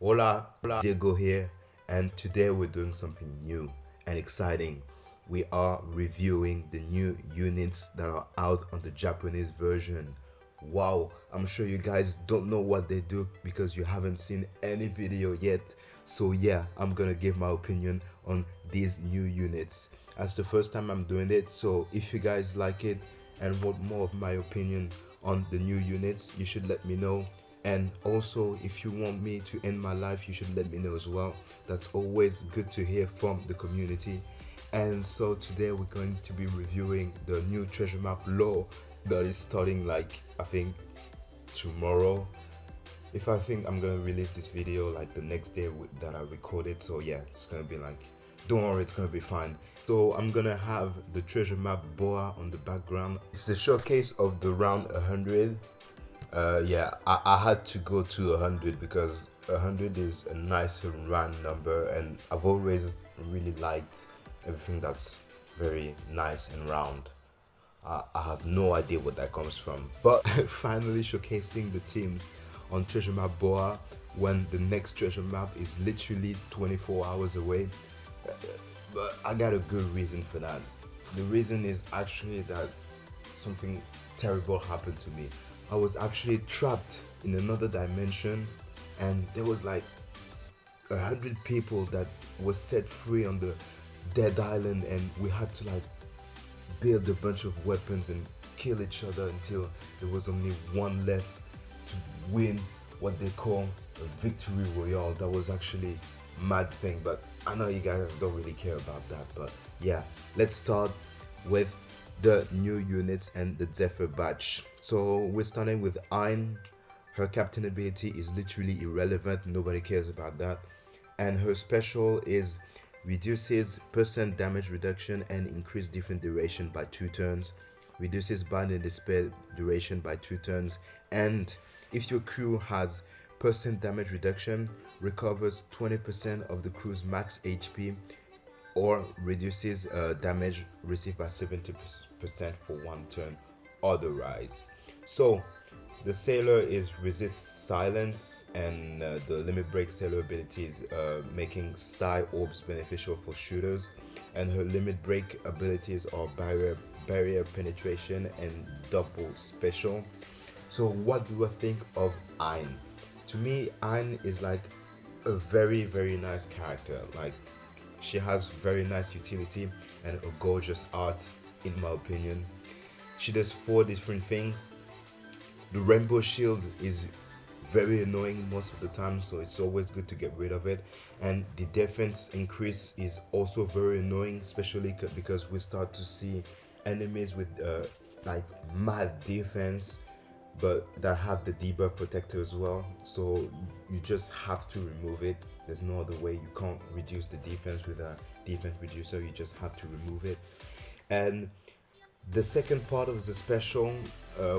Hola, Diego here, and today we're doing something new and exciting. We are reviewing the new units that are out on the Japanese version. Wow, I'm sure you guys don't know what they do because you haven't seen any video yet. So yeah, I'm gonna give my opinion on these new units. That's the first time I'm doing it, so if you guys like it and want more of my opinion on the new units, you should let me know. And also, if you want me to end my life, you should let me know as well. That's always good to hear from the community. And so today we're going to be reviewing the new treasure map lore that is starting, like, I think tomorrow. If I think I'm gonna release this video like the next day that I recorded, so yeah, it's gonna be like, don't worry, it's gonna be fine. So I'm gonna have the treasure map boa on the background. It's a showcase of the round 100. Yeah, I had to go to 100 because 100 is a nice round number, and I've always really liked everything that's very nice and round. I have no idea what that comes from, but finally showcasing the teams on treasure map boa when the next treasure map is literally 24 hours away. But I got a good reason for that. The reason is actually that something terrible happened to me. I was actually trapped in another dimension, and there was like 100 people that were set free on the dead island, and we had to like build a bunch of weapons and kill each other until there was only one left to win what they call a victory royale. That was actually a mad thing, but I know you guys don't really care about that. But yeah, let's start with the new units and the Zephyr batch. So we're starting with Ein. Her captain ability is literally irrelevant, nobody cares about that, and her special is reduces percent damage reduction and increase different duration by 2 turns, reduces bind and despair duration by 2 turns, and if your crew has percent damage reduction, recovers 20% of the crew's max HP, or reduces damage received by 70% for 1 turn otherwise. So the sailor is resist silence, and the limit break sailor ability is making psi orbs beneficial for shooters, and her limit break abilities are barrier penetration and double special. So what do I think of Ein? To me, Ein is like a very nice character. Like, she has very nice utility and a gorgeous art, in my opinion. She does 4 different things. The rainbow shield is very annoying most of the time, so it's always good to get rid of it. And the defense increase is also very annoying, especially because we start to see enemies with like mad defense, but that have the debuff protector as well. So you just have to remove it. There's no other way. You can't reduce the defense with a defense reducer. You just have to remove it. And the second part of the special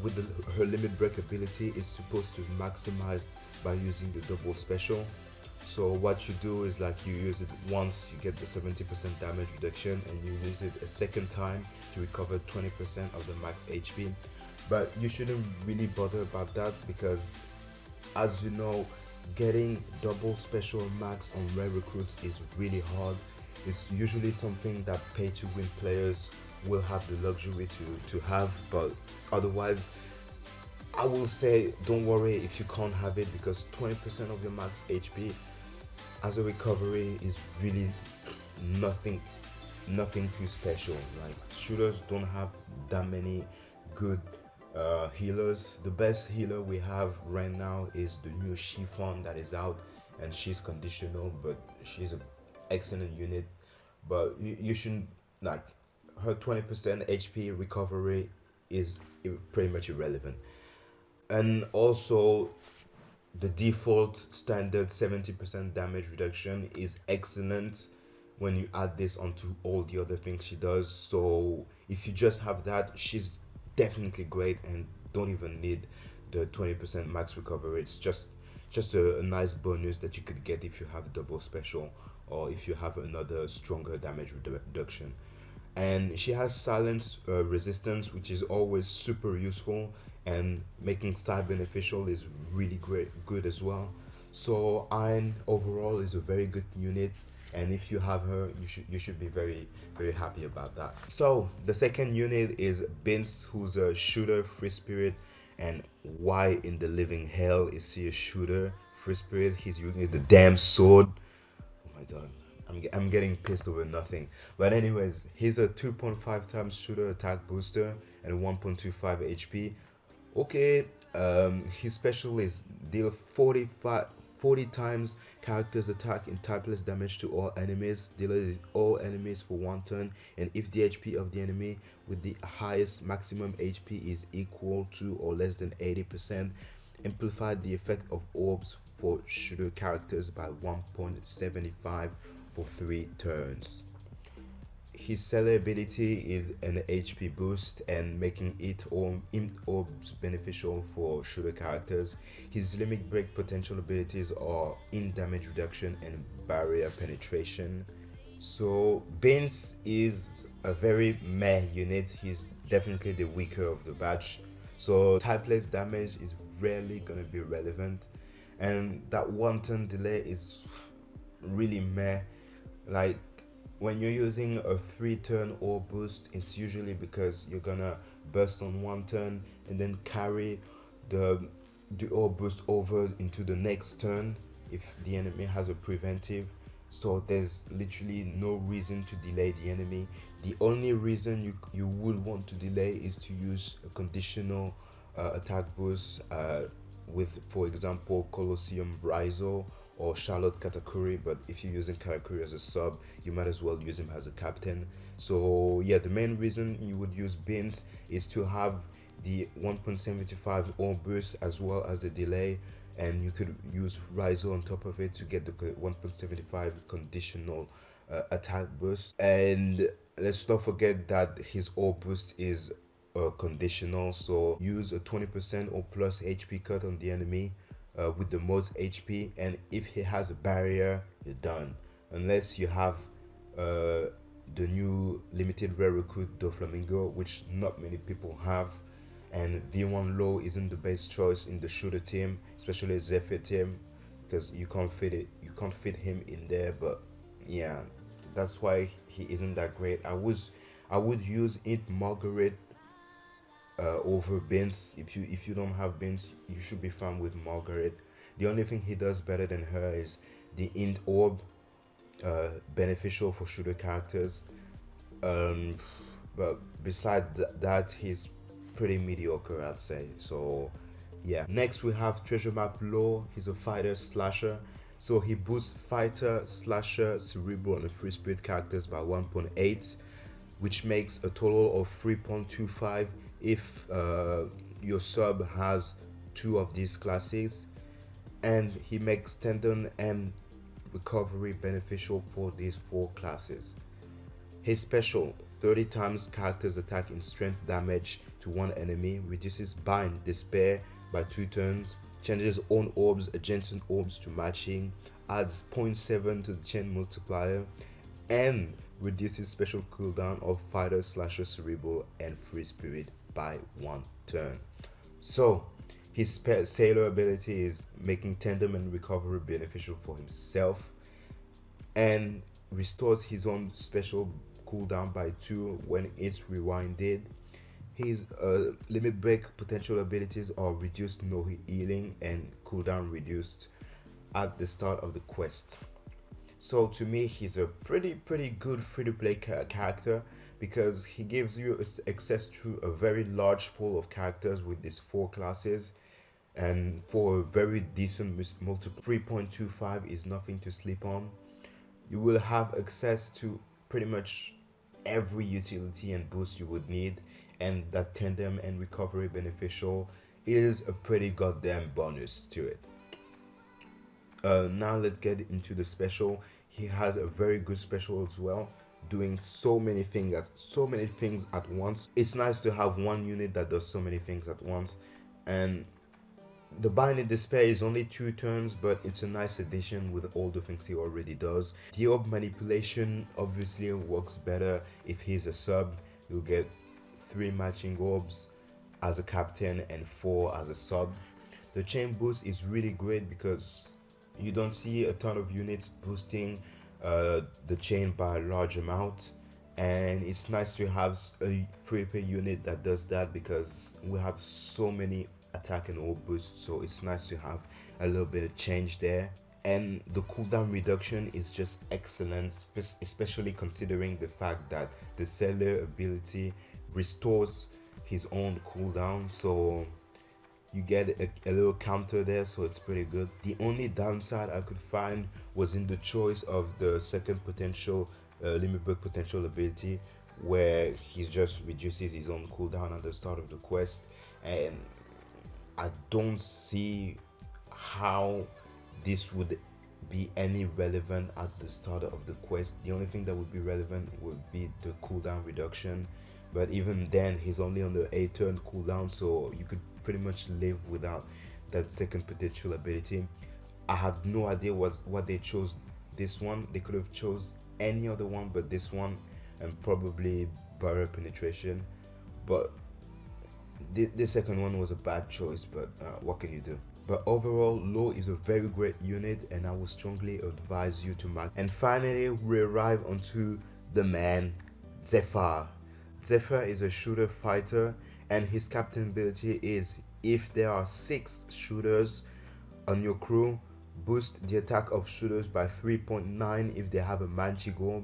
with her limit break ability is supposed to maximize by using the double special. So what you do is, like, you use it once, you get the 70% damage reduction, and you use it a second time to recover 20% of the max HP. But you shouldn't really bother about that because, as you know, getting double special max on rare recruits is really hard. It's usually something that pay to win players will have the luxury to have, but otherwise I will say don't worry if you can't have it, because 20% of your max HP as a recovery is really nothing too special. Like, shooters don't have that many good healers. The best healer we have right now is the new Chiffon that is out, and she's conditional, but she's an excellent unit. But you shouldn't, like, her 20% HP recovery is pretty much irrelevant. And also the default standard 70% damage reduction is excellent when you add this onto all the other things she does. So if you just have that, she's definitely great and don't even need the 20% max recovery. It's just a nice bonus that you could get if you have double special, or if you have another stronger damage reduction. And she has silence resistance, which is always super useful, and making side beneficial is really good as well. So Iron overall is a very good unit, and if you have her, you should be very happy about that. So the second unit is Binz, who's a shooter free spirit. And why in the living hell is he a shooter free spirit? He's using the damn sword. Oh my god. I'm getting pissed over nothing. But anyways, he's a 2.5 times shooter attack booster and 1.25 HP. Okay, his special is deal 40 times character's attack in typeless damage to all enemies. Deal all enemies for 1 turn, and if the HP of the enemy with the highest maximum HP is equal to or less than 80%, amplify the effect of orbs for shooter characters by 1.75 for 3 turns. His seller ability is an HP boost and making it or orbs beneficial for shooter characters. His limit break potential abilities are in damage reduction and barrier penetration. So Binz is a very meh unit. He's definitely the weaker of the batch. So typeless damage is rarely gonna be relevant, and that 1 turn delay is really meh. Like when you're using a 3 turn or boost, it's usually because you're gonna burst on 1 turn and then carry the or boost over into the next turn if the enemy has a preventive. So there's literally no reason to delay the enemy. The only reason you would want to delay is to use a conditional attack boost with, for example, Colosseum Raizo or Charlotte Katakuri. But if you're using Katakuri as a sub, you might as well use him as a captain. So yeah, the main reason you would use Binz is to have the 1.75 orb boost as well as the delay, and you could use Raizo on top of it to get the 1.75 conditional attack boost. And let's not forget that his orb boost is conditional, so use a 20% or plus HP cut on the enemy with the most HP, and if he has a barrier, you're done. Unless you have the new limited rare recruit Doflamingo, which not many people have, and V1 low isn't the best choice in the shooter team, especially Zephyr team, because you can't fit him in there. But yeah, that's why he isn't that great. I would use it Margaret over Binz. If you don't have Binz, you should be fine with Margaret. The only thing he does better than her is the int orb, beneficial for shooter characters. But beside that, he's pretty mediocre, I'd say. So yeah, next we have Treasure Map Law. He's a fighter slasher, so he boosts fighter, slasher, cerebral, and free spirit characters by 1.8, which makes a total of 3.25 if your sub has 2 of these classes. And he makes tendon and recovery beneficial for these 4 classes. His special: 30 times character's attack in strength damage to 1 enemy, reduces bind despair by 2 turns, changes own orbs adjacent orbs to matching, adds 0.7 to the chain multiplier, and reduces special cooldown of fighter, slasher, cerebral, and free spirit by 1 turn. So his sailor ability is making tandem and recovery beneficial for himself, and restores his own special cooldown by 2 when it's rewinded. His limit break potential abilities are reduced no healing and cooldown reduced at the start of the quest. So to me, he's a pretty good free-to-play character, because he gives you access to a very large pool of characters with these 4 classes, and for a very decent multiple, 3.25 is nothing to sleep on. You will have access to pretty much every utility and boost you would need, and that tandem and recovery beneficial is a pretty goddamn bonus to it. Now let's get into the special. He has a very good special as well, doing so many things at once. It's nice to have one unit that does so many things at once. And the Bind in Despair is only 2 turns, but it's a nice addition with all the things he already does. The orb manipulation obviously works better if he's a sub. You'll get 3 matching orbs as a captain and 4 as a sub. The chain boost is really great because You don't see a ton of units boosting the chain by a large amount, and it's nice to have a free pay unit that does that, because we have so many attack and all boosts, so it's nice to have a little bit of change there. And the cooldown reduction is just excellent, especially considering the fact that the seller ability restores his own cooldown, so you get a little counter there, so it's pretty good. The only downside I could find was in the choice of the second potential limit break potential ability, where he just reduces his own cooldown at the start of the quest, and I don't see how this would be any relevant at the start of the quest. The only thing that would be relevant would be the cooldown reduction, but even then he's only on the 8-turn cooldown, so you could pretty much live without that second potential ability. I have no idea what they chose this one. They could have chose any other one but this one, and probably barrier penetration, but the second one was a bad choice, but what can you do? But overall, Low is a very great unit, and I would strongly advise you to mark. And finally, we arrive onto the man, Zephyr. Zephyr is a shooter fighter, and his captain ability is, if there are 6 shooters on your crew, boost the attack of shooters by 3.9 if they have a magic orb,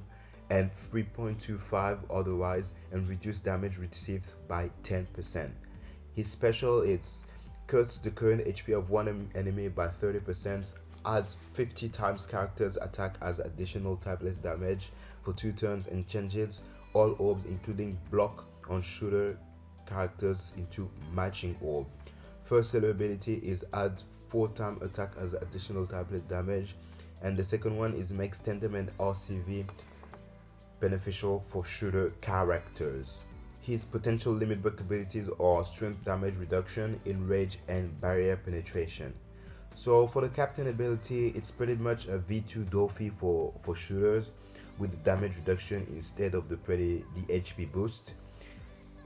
and 3.25 otherwise, and reduce damage received by 10%. His special is cuts the current HP of one enemy by 30%, adds 50 times character's attack as additional typeless damage for 2 turns, and changes all orbs including block on shooter characters into matching orb. First seller ability is add 4 times attack as additional typeless damage, and the second one is makes tandem and RCV beneficial for shooter characters. His potential limit break abilities are strength damage reduction, enrage, and barrier penetration. So for the captain ability, it's pretty much a V2 Doffy for shooters, with the damage reduction instead of the HP boost.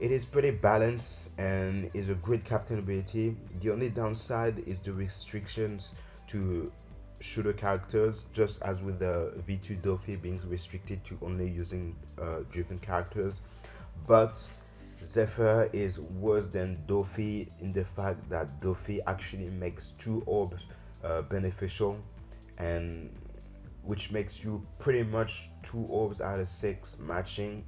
It is pretty balanced and is a great captain ability. The only downside is the restrictions to shooter characters, just as with the V2 Doffy being restricted to only using driven characters. But Zephyr is worse than Doffy in the fact that Doffy actually makes 2 orbs beneficial, and which makes you pretty much 2 orbs out of 6 matching.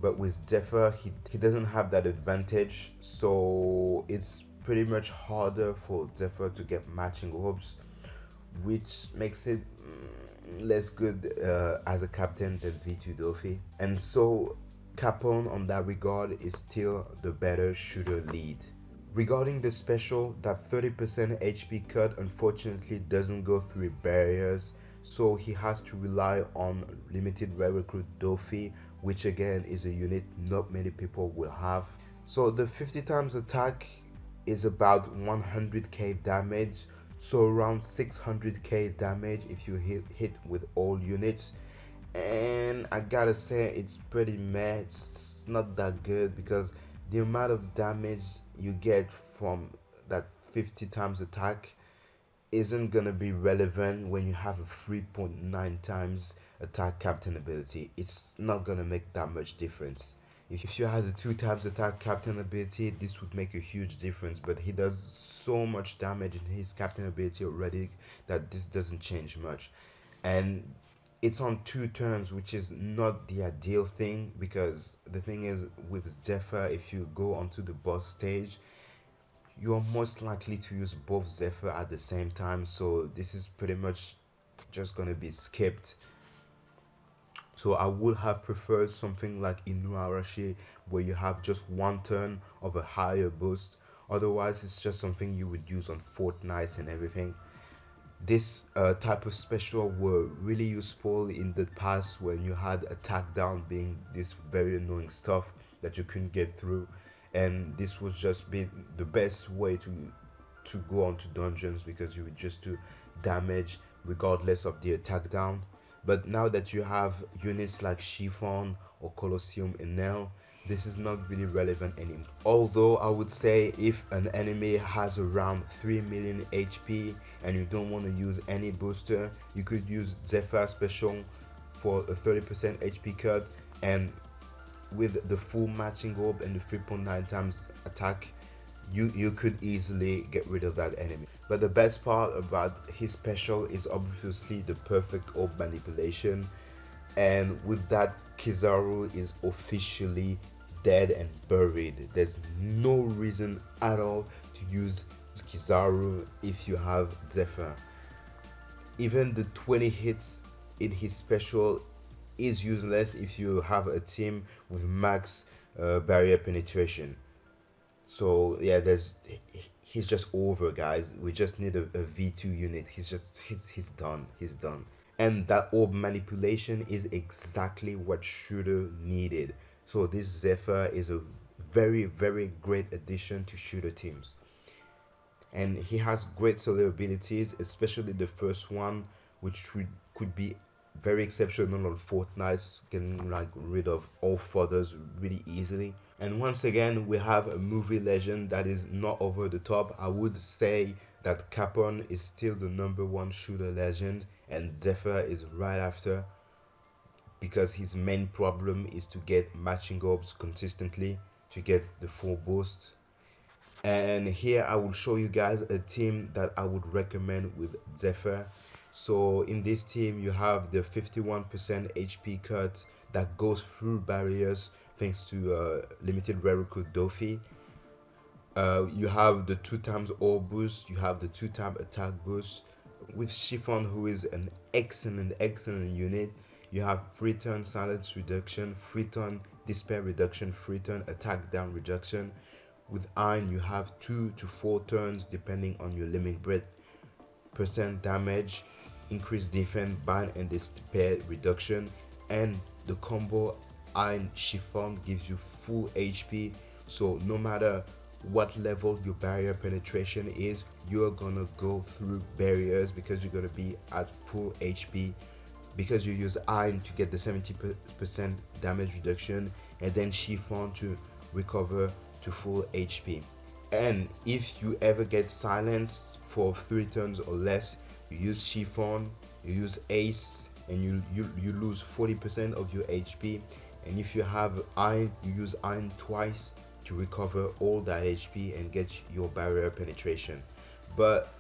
But with Zephyr, he doesn't have that advantage, so it's pretty much harder for Zephyr to get matching orbs, which makes it less good as a captain than V2 Doffy. And so Capone on that regard is still the better shooter lead. Regarding the special, that 30% HP cut unfortunately doesn't go through barriers, so he has to rely on limited rare recruit Doffy, which again is a unit not many people will have. So the 50 times attack is about 100k damage, so around 600k damage if you hit with all units. And I gotta say, it's pretty meh. It's not that good, because the amount of damage you get from that 50 times attack isn't gonna be relevant when you have a 3.9 times attack captain ability. It's not gonna make that much difference. If you had a 2 times attack captain ability, this would make a huge difference, but he does so much damage in his captain ability already that this doesn't change much. And it's on 2 turns, which is not the ideal thing, because the thing is with Zephyr, if you go onto the boss stage, you are most likely to use both Zephyr at the same time, so this is pretty much just gonna be skipped. So I would have preferred something like Inuarashi, where you have just 1 turn of a higher boost. Otherwise, it's just something you would use on Fortnite and everything. This type of special were really useful in the past when you had attack down being this very annoying stuff that you couldn't get through, and this was just been the best way to go on to dungeons, because you would just do damage regardless of the attack down. But now that you have units like Chiffon or Colosseum Enel, this is not really relevant anymore. Although I would say if an enemy has around 3 million HP and you don't want to use any booster, you could use Zephyr special for a 30% HP cut, and with the full matching orb and the 3.9 times attack, you could easily get rid of that enemy. But the best part about his special is obviously the perfect orb manipulation, and with that, Kizaru is officially dead and buried. There's no reason at all to use Kizaru if you have Zephyr. Even the 20 hits in his special is useless if you have a team with max barrier penetration. So yeah, he's just over, guys. We just need a V2 unit. He's done. He's done. And that orb manipulation is exactly what shooter needed. So this Zephyr is a very great addition to shooter teams, and he has great solo abilities, especially the first one, which could be very exceptional on Fortnite, getting like rid of all fodders really easily. And once again, we have a movie legend that is not over the top. I would say that Capon is still the #1 shooter legend, and Zephyr is right after, because his main problem is to get matching orbs consistently to get the full boost. And here I will show you guys a team that I would recommend with Zephyr. So in this team you have the 51% HP cut that goes through barriers thanks to limited rare recruit Doffy. You have the 2x orb boost, you have the 2x attack boost with Chiffon, who is an excellent unit. You have 3 turn silence reduction, 3 turn despair reduction, 3 turn attack down reduction. With Iron you have 2 to 4 turns depending on your limit break percent damage, increased defense, bind and despair reduction, and the combo Iron Chiffon gives you full HP. So no matter what level your barrier penetration is, you're gonna go through barriers because you're gonna be at full HP, because you use Iron to get the 70% damage reduction and then Chiffon to recover to full HP. And if you ever get silenced for 3 turns or less, you use Chiffon, you use Ace, and you lose 40% of your HP. And if you have Iron, you use Iron twice to recover all that HP and get your barrier penetration. But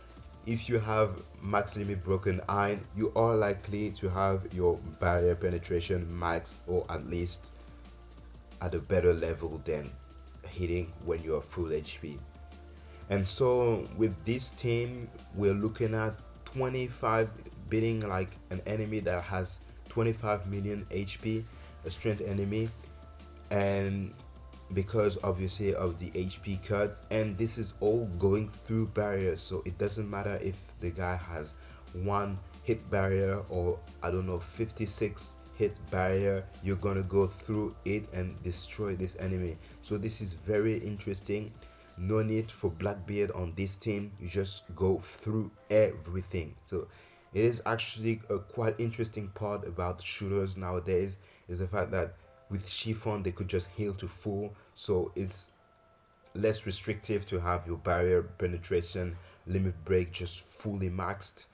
if you have max limit broken Iron, you are likely to have your barrier penetration max, or at least at a better level than hitting when you're full HP. And so with this team, we're looking at 25 beating like an enemy that has 25 million HP, a strength enemy, and because obviously of the HP cut, and this is all going through barriers. So it doesn't matter if the guy has 1 hit barrier or I don't know 56 hit barrier, you're gonna go through it and destroy this enemy. So this is very interesting. No need for Blackbeard on this team, you just go through everything. So it is actually a quite interesting part about shooters nowadays, is the fact that with Chiffon they could just heal to full, so it's less restrictive to have your barrier penetration limit break just fully maxed,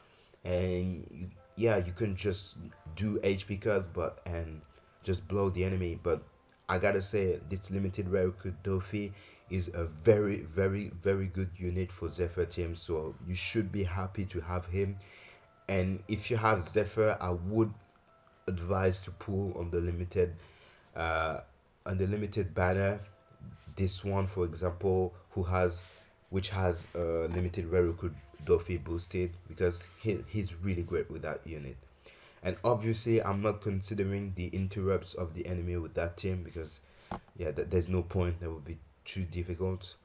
and yeah, you can just do HP cuts and just blow the enemy. But I gotta say, this limited rare recruit Doffy is a very good unit for Zephyr team, so you should be happy to have him. And if you have Zephyr, I would advise to pull on the limited banner. This one, for example, which has limited rare recruit Doffy boosted, because he's really great with that unit. And obviously I'm not considering the interrupts of the enemy with that team, because yeah, there's no point, that would be too difficult.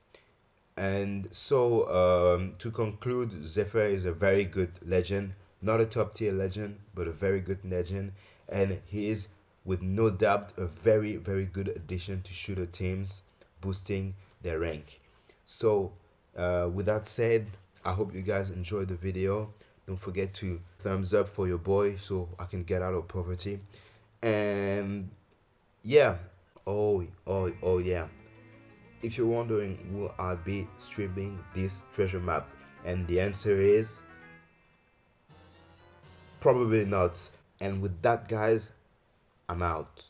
And so to conclude, Zephyr is a very good legend, not a top tier legend, but a very good legend, and he is with no doubt a very good addition to shooter teams, boosting their rank. So with that said, I hope you guys enjoyed the video. Don't forget to thumbs up for your boy so I can get out of poverty. And yeah, Oh yeah. If you're wondering, will I be streaming this treasure map? And the answer is probably not. And with that, guys, I'm out.